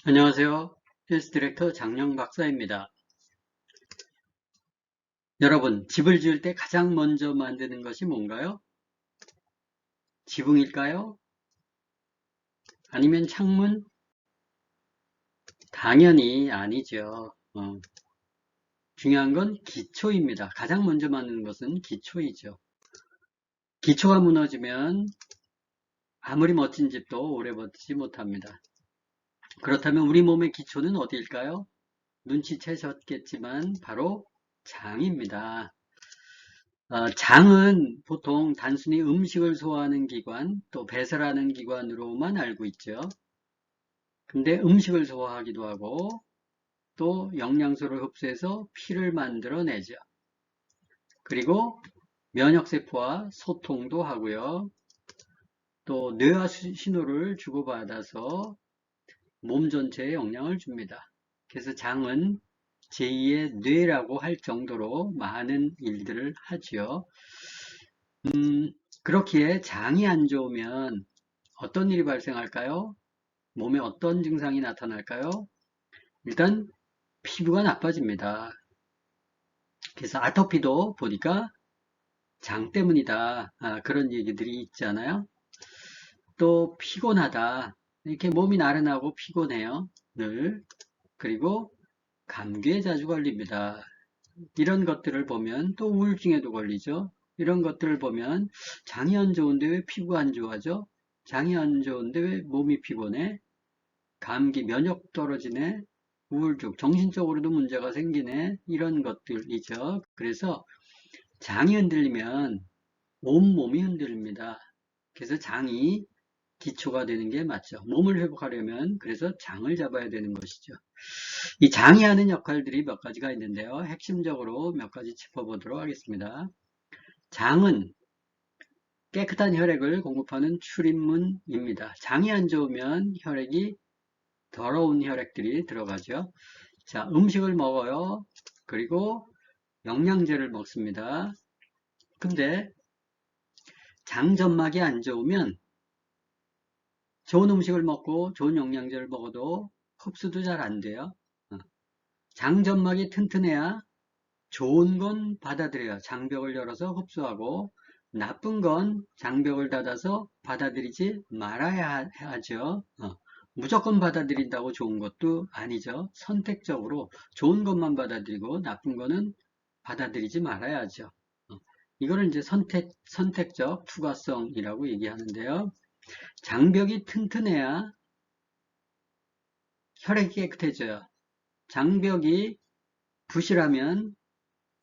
안녕하세요. 헬스 디렉터 장영 박사입니다. 여러분, 집을 지을 때 가장 먼저 만드는 것이 뭔가요? 지붕일까요? 아니면 창문? 당연히 아니죠. 중요한 건 기초입니다. 가장 먼저 만드는 것은 기초이죠. 기초가 무너지면 아무리 멋진 집도 오래 버티지 못합니다. 그렇다면 우리 몸의 기초는 어디일까요? 눈치채셨겠지만 바로 장입니다. 장은 보통 단순히 음식을 소화하는 기관, 또 배설하는 기관으로만 알고 있죠. 근데 음식을 소화하기도 하고, 또 영양소를 흡수해서 피를 만들어내죠. 그리고 면역세포와 소통도 하고요. 또 뇌와 신호를 주고받아서 몸 전체에 영향을 줍니다. 그래서 장은 제2의 뇌라고 할 정도로 많은 일들을 하지요. 그렇기에 장이 안 좋으면 어떤 일이 발생할까요? 몸에 어떤 증상이 나타날까요? 일단 피부가 나빠집니다. 그래서 아토피도 보니까 장 때문이다. 그런 얘기들이 있잖아요. 또 피곤하다. 이렇게 몸이 나른하고 피곤해요. 늘. 그리고 감기에 자주 걸립니다. 이런 것들을 보면 또 우울증에도 걸리죠. 이런 것들을 보면 장이 안 좋은데 왜 피부가 안 좋아져? 장이 안 좋은데 왜 몸이 피곤해? 감기, 면역 떨어지네? 우울증, 정신적으로도 문제가 생기네? 이런 것들이죠. 그래서 장이 흔들리면 온몸이 흔들립니다. 그래서 장이 기초가 되는 게 맞죠. 몸을 회복하려면 그래서 장을 잡아야 되는 것이죠. 이 장이 하는 역할들이 몇 가지가 있는데요. 핵심적으로 몇 가지 짚어보도록 하겠습니다. 장은 깨끗한 혈액을 공급하는 출입문입니다. 장이 안 좋으면 혈액이 더러운 혈액들이 들어가죠. 자, 음식을 먹어요. 그리고 영양제를 먹습니다. 근데 장점막이 안 좋으면 좋은 음식을 먹고 좋은 영양제를 먹어도 흡수도 잘 안 돼요. 장점막이 튼튼해야 좋은 건 받아들여요. 장벽을 열어서 흡수하고 나쁜 건 장벽을 닫아서 받아들이지 말아야 하죠. 무조건 받아들인다고 좋은 것도 아니죠. 선택적으로 좋은 것만 받아들이고 나쁜 거는 받아들이지 말아야죠. 이거를 이제 선택적 투과성이라고 얘기하는데요. 장벽이 튼튼해야 혈액이 깨끗해져요. 장벽이 부실하면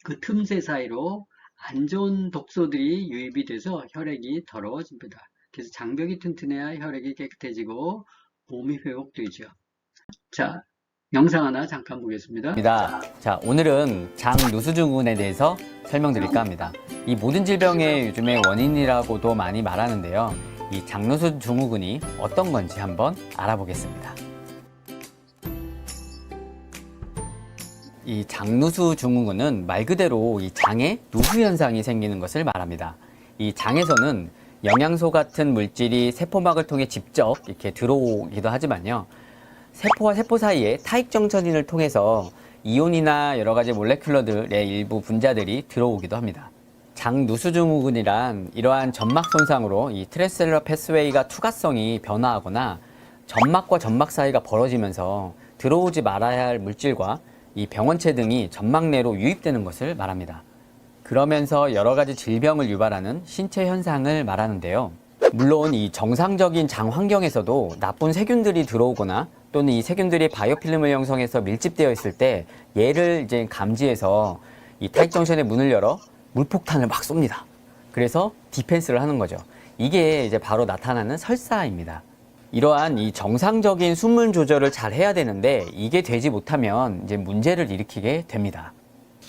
그 틈새 사이로 안 좋은 독소들이 유입이 돼서 혈액이 더러워집니다. 그래서 장벽이 튼튼해야 혈액이 깨끗해지고 몸이 회복되죠. 자, 영상 하나 잠깐 보겠습니다. 자, 오늘은 장누수증후군에 대해서 설명드릴까 합니다. 이 모든 질병의 요즘의 원인이라고도 많이 말하는데요. 이 장누수증후군이 어떤 건지 한번 알아보겠습니다. 이 장누수증후군은 말 그대로 이 장에 누수 현상이 생기는 것을 말합니다. 이 장에서는 영양소 같은 물질이 세포막을 통해 직접 이렇게 들어오기도 하지만요. 세포와 세포 사이에 타익정전인을 통해서 이온이나 여러 가지 몰레큘러들의 일부 분자들이 들어오기도 합니다. 장누수증후군이란 이러한 점막 손상으로 이 트랜스셀러 패스웨이가 투과성이 변화하거나 점막과 점막 사이가 벌어지면서 들어오지 말아야 할 물질과 이 병원체 등이 점막 내로 유입되는 것을 말합니다. 그러면서 여러 가지 질병을 유발하는 신체 현상을 말하는데요. 물론 이 정상적인 장 환경에서도 나쁜 세균들이 들어오거나 또는 이 세균들이 바이오필름을 형성해서 밀집되어 있을 때 얘를 이제 감지해서 이 타익정션의 문을 열어 물폭탄을 막 쏩니다. 그래서 디펜스를 하는 거죠. 이게 이제 바로 나타나는 설사입니다. 이러한 이 정상적인 숨문 조절을 잘 해야 되는데 이게 되지 못하면 이제 문제를 일으키게 됩니다.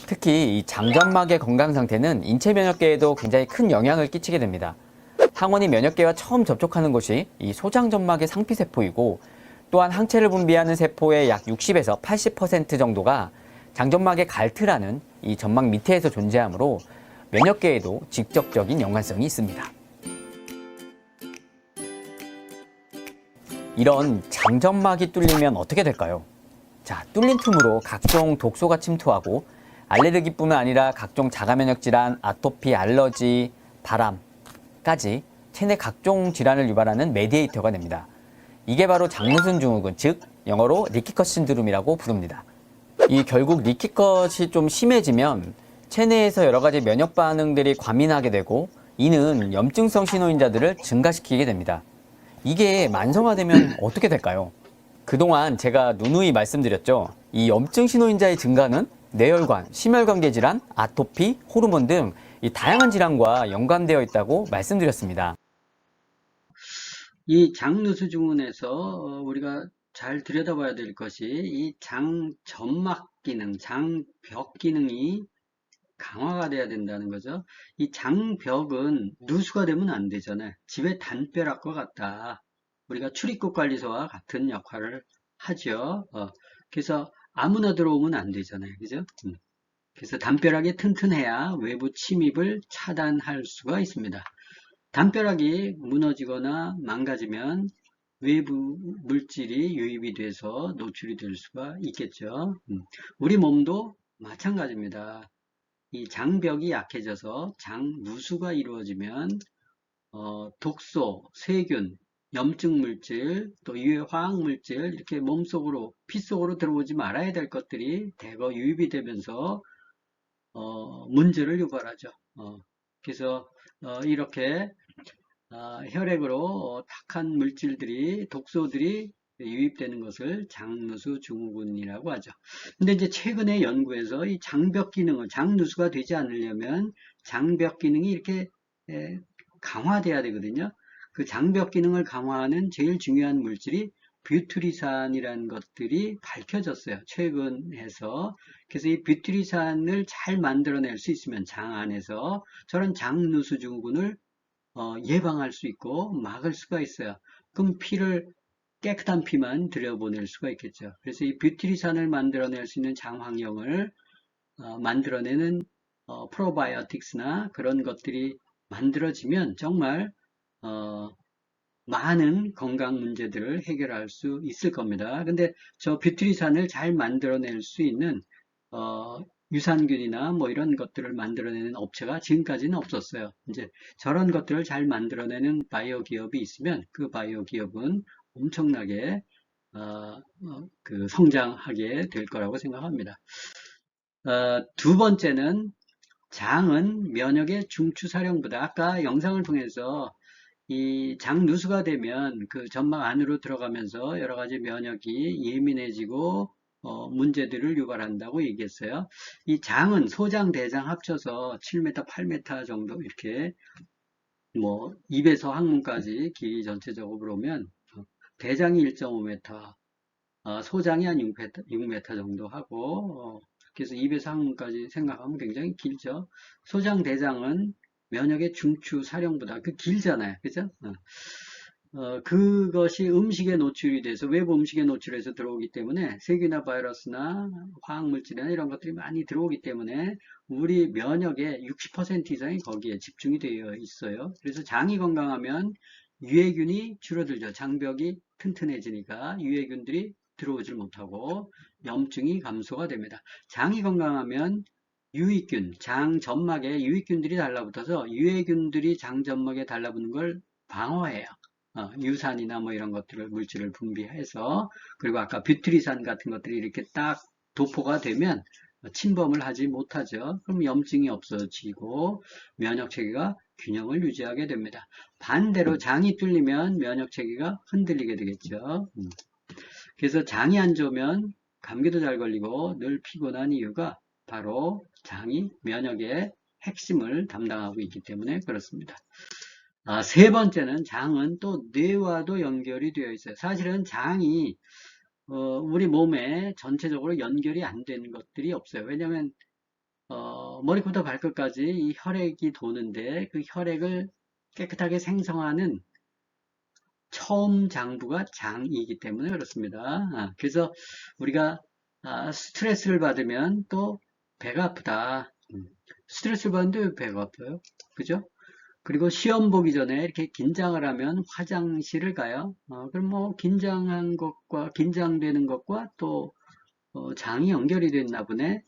특히 이 장점막의 건강 상태는 인체 면역계에도 굉장히 큰 영향을 끼치게 됩니다. 항원이 면역계와 처음 접촉하는 곳이 이 소장점막의 상피세포이고 또한 항체를 분비하는 세포의 약 60에서 80% 정도가 장점막의 갈트라는 이 점막 밑에서 존재하므로 면역계에도 직접적인 연관성이 있습니다. 이런 장점막이 뚫리면 어떻게 될까요? 자, 뚫린 틈으로 각종 독소가 침투하고 알레르기뿐만 아니라 각종 자가면역 질환, 아토피, 알러지, 바람까지 체내 각종 질환을 유발하는 메디에이터가 됩니다. 이게 바로 장누수 증후군, 즉 영어로 리키컷 신드롬이라고 부릅니다. 이 결국 리키컷이 좀 심해지면 체내에서 여러 가지 면역 반응들이 과민하게 되고 이는 염증성 신호인자들을 증가시키게 됩니다. 이게 만성화되면 어떻게 될까요? 그동안 제가 누누이 말씀드렸죠. 이 염증 신호인자의 증가는 뇌혈관, 심혈관계 질환, 아토피, 호르몬 등 이 다양한 질환과 연관되어 있다고 말씀드렸습니다. 이 장누수 증후군에서 우리가 잘 들여다봐야 될 것이 이 장점막 기능, 장벽 기능이 강화가 돼야 된다는 거죠. 이 장벽은 누수가 되면 안 되잖아요. 집의 담벼락과 같다. 우리가 출입국 관리소와 같은 역할을 하죠. 그래서 아무나 들어오면 안 되잖아요. 그죠? 그래서 담벼락이 튼튼해야 외부 침입을 차단할 수가 있습니다. 담벼락이 무너지거나 망가지면 외부 물질이 유입이 돼서 노출이 될 수가 있겠죠. 우리 몸도 마찬가지입니다. 이 장벽이 약해져서 장누수가 이루어지면 독소, 세균, 염증 물질, 또 유해 화학 물질 이렇게 몸속으로 피 속으로 들어오지 말아야 될 것들이 대거 유입이 되면서 문제를 유발하죠. 그래서 이렇게 혈액으로 탁한 물질들이 독소들이 유입되는 것을 장누수 증후군이라고 하죠. 근데 이제 최근에 연구에서 이 장벽 기능을 장누수가 되지 않으려면 장벽 기능이 이렇게 강화돼야 되거든요. 그 장벽 기능을 강화하는 제일 중요한 물질이 뷰트리산이라는 것들이 밝혀졌어요. 최근에서. 그래서 이 뷰트리산을 잘 만들어낼 수 있으면 장 안에서 저런 장누수 증후군을 예방할 수 있고 막을 수가 있어요. 그럼 피를 깨끗한 피만 들여보낼 수가 있겠죠. 그래서 이 뷰트리산을 만들어낼 수 있는 장 환경을 만들어내는 프로바이오틱스나 그런 것들이 만들어지면 정말 많은 건강 문제들을 해결할 수 있을 겁니다. 근데 저 뷰트리산을 잘 만들어낼 수 있는 유산균이나 뭐 이런 것들을 만들어내는 업체가 지금까지는 없었어요. 이제 저런 것들을 잘 만들어내는 바이오 기업이 있으면 그 바이오 기업은 엄청나게 그 성장하게 될 거라고 생각합니다. 두 번째는 장은 면역의 중추사령부다. 아까 영상을 통해서 이 장누수가 되면 그 점막 안으로 들어가면서 여러 가지 면역이 예민해지고 문제들을 유발한다고 얘기했어요. 이 장은 소장, 대장 합쳐서 7m, 8m 정도 이렇게 뭐 입에서 항문까지 길이 전체적으로 보면 대장이 1.5m, 소장이 한 6m 정도 하고 그래서 입에서 항문까지 생각하면 굉장히 길죠. 소장, 대장은 면역의 중추 사령부다. 그 길잖아요. 그죠? 그것이 음식에 노출이 돼서 외부 음식에 노출해서 들어오기 때문에 세균이나 바이러스나 화학물질이나 이런 것들이 많이 들어오기 때문에 우리 면역의 60% 이상이 거기에 집중이 되어 있어요. 그래서 장이 건강하면 유해균이 줄어들죠. 장벽이 튼튼해지니까 유해균들이 들어오질 못하고 염증이 감소가 됩니다. 장이 건강하면 유익균, 장 점막에 유익균들이 달라붙어서 유해균들이 장 점막에 달라붙는 걸 방어해요. 유산이나 뭐 이런 것들을 물질을 분비해서 그리고 아까 뷰트리산 같은 것들이 이렇게 딱 도포가 되면 침범을 하지 못하죠. 그럼 염증이 없어지고 면역 체계가 균형을 유지하게 됩니다. 반대로 장이 뚫리면 면역 체계가 흔들리게 되겠죠. 그래서 장이 안 좋으면 감기도 잘 걸리고 늘 피곤한 이유가 바로 장이 면역의 핵심을 담당하고 있기 때문에 그렇습니다. 세 번째는 장은 또 뇌와도 연결이 되어 있어요. 사실은 장이 우리 몸에 전체적으로 연결이 안 되는 것들이 없어요. 왜냐하면 머리부터 발끝까지 이 혈액이 도는데 그 혈액을 깨끗하게 생성하는 처음 장부가 장이기 때문에 그렇습니다. 그래서 우리가 스트레스를 받으면 또 배가 아프다. 스트레스를 받는데 왜 배가 아파요? 그죠? 그리고 시험 보기 전에 이렇게 긴장을 하면 화장실을 가요. 그럼 뭐 긴장한 것과 긴장되는 것과 또 장이 연결이 됐나 보네.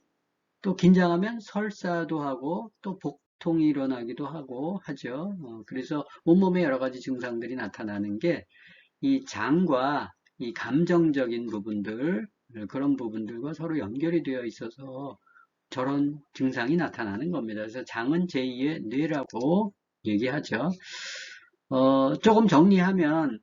또 긴장하면 설사도 하고 또 복통이 일어나기도 하고 하죠. 그래서 온몸에 여러 가지 증상들이 나타나는 게 이 장과 이 감정적인 부분들, 그런 부분들과 서로 연결이 되어 있어서 저런 증상이 나타나는 겁니다. 그래서 장은 제2의 뇌라고 얘기하죠. 조금 정리하면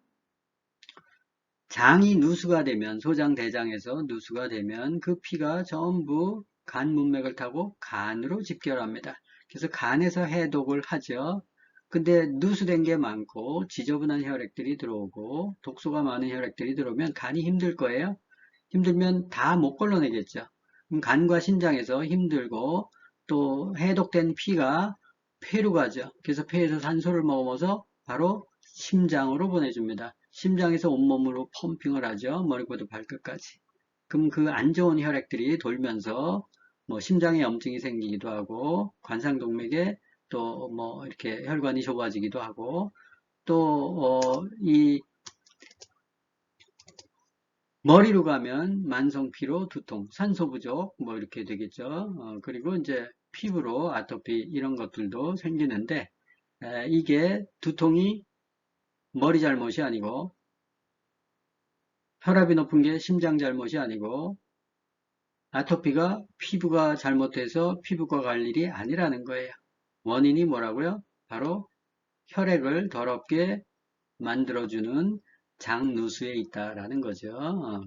장이 누수가 되면 소장 대장에서 누수가 되면 그 피가 전부 간 문맥을 타고 간으로 집결합니다. 그래서 간에서 해독을 하죠. 근데 누수된 게 많고 지저분한 혈액들이 들어오고 독소가 많은 혈액들이 들어오면 간이 힘들 거예요. 힘들면 다 못 걸러내겠죠. 그럼 간과 신장에서 힘들고 또 해독된 피가 폐로 가죠. 그래서 폐에서 산소를 먹어서 바로 심장으로 보내줍니다. 심장에서 온몸으로 펌핑을 하죠. 머리부터 발끝까지. 그럼 그 안 좋은 혈액들이 돌면서 뭐 심장에 염증이 생기기도 하고 관상동맥에 또 뭐 이렇게 혈관이 좁아지기도 하고 또 이 머리로 가면 만성피로, 두통, 산소 부족 뭐 이렇게 되겠죠. 그리고 이제 피부로 아토피 이런 것들도 생기는데 이게 두통이 머리 잘못이 아니고 혈압이 높은 게 심장 잘못이 아니고 아토피가 피부가 잘못해서 피부과 갈 일이 아니라는 거예요. 원인이 뭐라고요? 바로 혈액을 더럽게 만들어주는 장누수에 있다라는 거죠.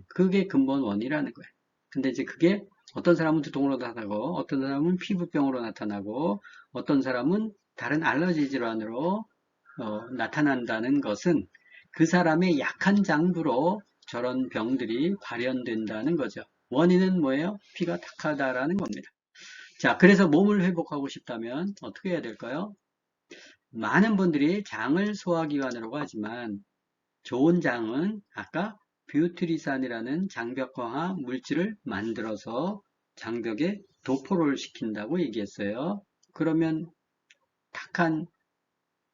그게 근본 원이라는 거예요. 근데 이제 그게 어떤 사람은 두통으로 나타나고 어떤 사람은 피부병으로 나타나고 어떤 사람은 다른 알러지 질환으로 나타난다는 것은 그 사람의 약한 장부로 저런 병들이 발현된다는 거죠. 원인은 뭐예요? 피가 탁하다라는 겁니다. 자, 그래서 몸을 회복하고 싶다면 어떻게 해야 될까요? 많은 분들이 장을 소화기관이라고 하지만 좋은 장은 아까 뷰트리산이라는 장벽 강화 물질을 만들어서 장벽에 도포를 시킨다고 얘기했어요. 그러면 탁한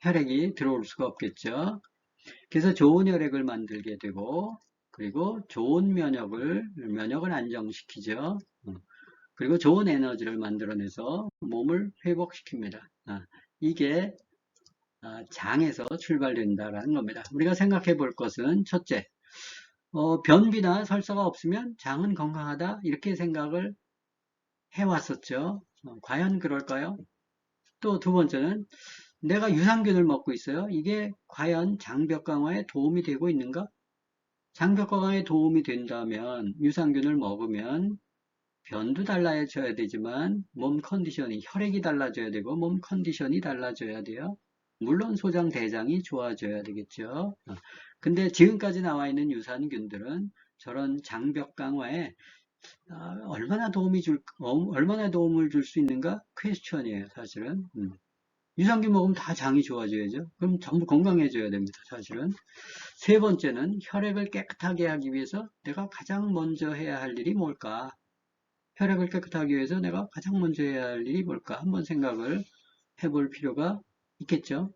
혈액이 들어올 수가 없겠죠. 그래서 좋은 혈액을 만들게 되고 그리고 좋은 면역을 안정시키죠. 그리고 좋은 에너지를 만들어내서 몸을 회복시킵니다. 이게 장에서 출발된다라는 겁니다. 우리가 생각해 볼 것은 첫째, 변비나 설사가 없으면 장은 건강하다 이렇게 생각을 해왔었죠. 과연 그럴까요? 또 두 번째는 내가 유산균을 먹고 있어요. 이게 과연 장벽 강화에 도움이 되고 있는가? 장벽 강화에 도움이 된다면 유산균을 먹으면 변도 달라져야 되지만 몸 컨디션이 혈액이 달라져야 되고 몸 컨디션이 달라져야 돼요. 물론 소장 대장이 좋아져야 되겠죠. 근데 지금까지 나와 있는 유산균들은 저런 장벽 강화에 얼마나 도움을 줄 수 있는가? 퀘스천이에요, 사실은. 유산균 먹으면 다 장이 좋아져야죠. 그럼 전부 건강해져야 됩니다, 사실은. 세 번째는 혈액을 깨끗하게 하기 위해서 내가 가장 먼저 해야 할 일이 뭘까? 혈액을 깨끗하게 위해서 내가 가장 먼저 해야 할 일이 뭘까? 한번 생각을 해볼 필요가 있겠죠.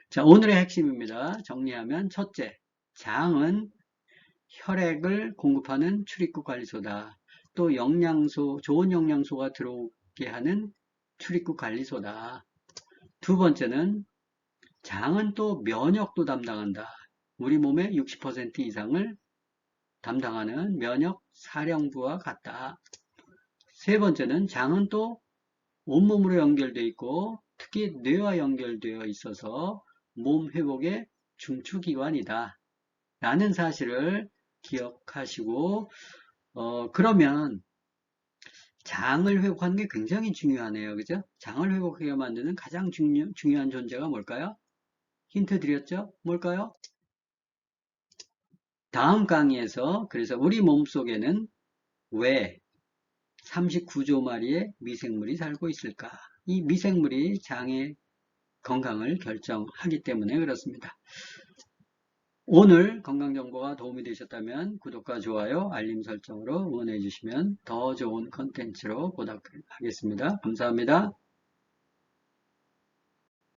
자, 오늘의 핵심입니다. 정리하면 첫째, 장은 혈액을 공급하는 출입구 관리소다. 또 영양소, 좋은 영양소가 들어오게 하는 출입구 관리소다. 두 번째는 장은 또 면역도 담당한다. 우리 몸의 60% 이상을 담당하는 면역 사령부와 같다. 세 번째는 장은 또 온몸으로 연결되어 있고 특히 뇌와 연결되어 있어서 몸 회복의 중추기관이다. 라는 사실을 기억하시고 그러면 장을 회복하는 게 굉장히 중요하네요. 그죠? 장을 회복하게 만드는 가장 중요한 존재가 뭘까요? 힌트 드렸죠? 뭘까요? 다음 강의에서 그래서 우리 몸속에는 왜 39조 마리의 미생물이 살고 있을까? 이 미생물이 장의 건강을 결정하기 때문에 그렇습니다. 오늘 건강정보가 도움이 되셨다면 구독과 좋아요, 알림 설정으로 응원해 주시면 더 좋은 컨텐츠로 보답하겠습니다. 감사합니다.